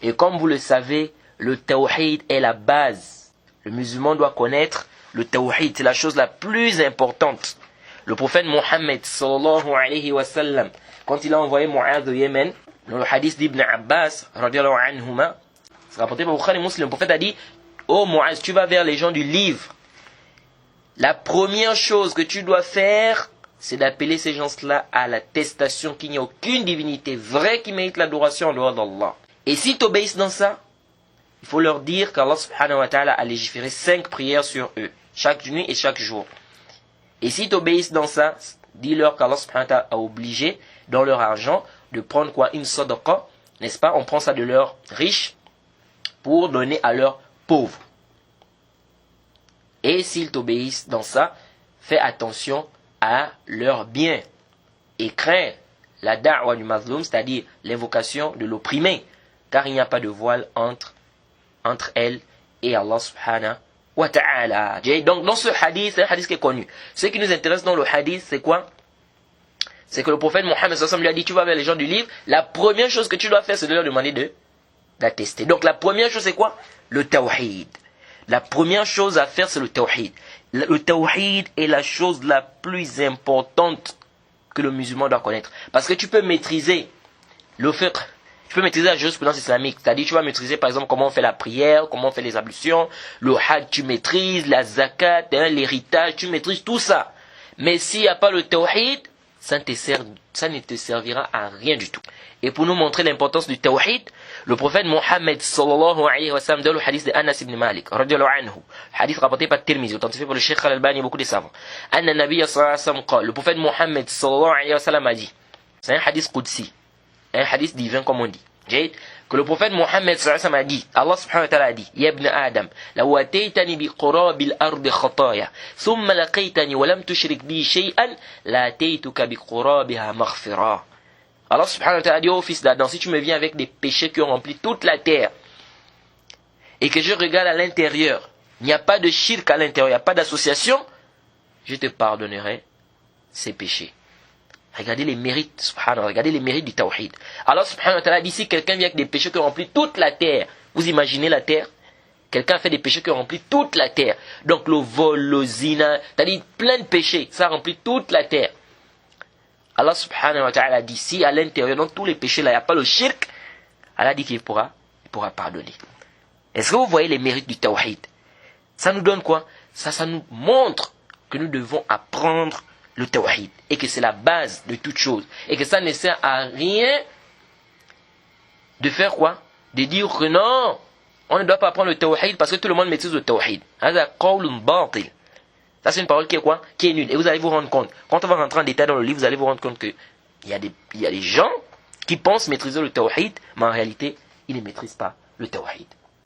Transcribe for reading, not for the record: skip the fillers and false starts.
Et comme vous le savez, le tawhid est la base. Le musulman doit connaître le tawhid, c'est la chose la plus importante. Le prophète Mohammed sallallahu alayhi wa sallam, quand il a envoyé Mu'adh au Yémen, dans le hadith d'Ibn Abbas, radiallahu anhuma, c'est rapporté par Bukhari Muslim, le prophète a dit: oh Mu'adh, tu vas vers les gens du livre. La première chose que tu dois faire, c'est d'appeler ces gens-là à l'attestation qu'il n'y a aucune divinité vraie qui mérite l'adoration en dehors d'Allah. Et si tu obéisses dans ça, il faut leur dire qu'Allah subhanahu wa ta'ala a légiféré 5 prières sur eux, chaque nuit et chaque jour. Et si tu obéisses dans ça, dis-leur qu'Allah subhanahu wa ta'ala a obligé, dans leur argent, de prendre quoi? Une sadaqa, n'est-ce pas? On prend ça de leurs riches pour donner à leurs pauvres. Et s'ils t'obéissent dans ça, fais attention à leurs biens et crains la da'wa du mazloum, c'est-à-dire l'invocation de l'opprimé, car il n'y a pas de voile entre elle et Allah subhanahu wa ta'ala. Donc dans ce hadith, c'est un hadith qui est connu. Ce qui nous intéresse dans le hadith, c'est quoi? C'est que le prophète Mohammed sallallahu alayhi wa sallam lui a dit: tu vas vers les gens du livre, la première chose que tu dois faire, c'est de leur demander d'attester. Donc la première chose, c'est quoi? Le tawhid. La première chose à faire, c'est le tawhid. Le tawhid est la chose la plus importante que le musulman doit connaître. Parce que tu peux maîtriser le fiqh, tu peux maîtriser la jurisprudence islamique. C'est-à-dire, tu vas maîtriser par exemple comment on fait la prière, comment on fait les ablutions, le hajj, tu maîtrises, la zakat, l'héritage, tu maîtrises tout ça. Mais s'il n'y a pas le tawhid, ça ne te servira à rien du tout. Et pour nous montrer l'importance du tawhid, le prophète Mohammed sallallahu alayhi wa sallam, dans le hadith de Anas ibn Malik, radiallahu anhu, hadith rapporté par Tirmizi, authentifié par le Cheikh Al-Albani et beaucoup de savants, Anna Nabiyya sallallahu alayhi wa sallam qala, le prophète Mohammed sallallahu alayhi wa sallam a dit, c'est un hadith qudsi, un hadith divin comme on dit, que le prophète Mohammed sallallahu alayhi wa sallam a dit, Allah subhanahu wa ta'ala a dit: Ya ibn Adam, law ataytani bi qurabil ardi khataya, thumma laqaytani wa lam tushrik bi shay'an, la ataytuka bi qurabiha maghfira. Allah subhanahu wa ta'ala dit: oh fils d'Adam, si tu me viens avec des péchés qui ont rempli toute la terre, et que je regarde à l'intérieur, il n'y a pas de shirk à l'intérieur, il n'y a pas d'association, je te pardonnerai ces péchés. Regardez les mérites, subhanallah, regardez les mérites du tawhid. Allah subhanahu wa ta'ala dit: si quelqu'un vient avec des péchés qui ont rempli toute la terre, vous imaginez la terre? Quelqu'un fait des péchés qui ont rempli toute la terre. Donc le vol, le zina, c'est-à-dire plein de péchés, ça remplit toute la terre. Allah subhanahu wa ta'ala dit: si à l'intérieur, dans tous les péchés là, il n'y a pas le shirk, Allah dit qu'il pourra pardonner. Est-ce que vous voyez les mérites du tawhid? Ça nous donne quoi? Ça nous montre que nous devons apprendre le tawhid, et que c'est la base de toute chose, et que ça ne sert à rien de faire quoi? De dire que non, on ne doit pas apprendre le tawhid parce que tout le monde maîtrise le tawhid. Ça c'est une parole qui est quoi? Qui est nulle. Et vous allez vous rendre compte, quand on va rentrer en détail dans le livre, vous allez vous rendre compte qu'il y a des gens qui pensent maîtriser le tawhid, mais en réalité, ils ne maîtrisent pas le tawhid.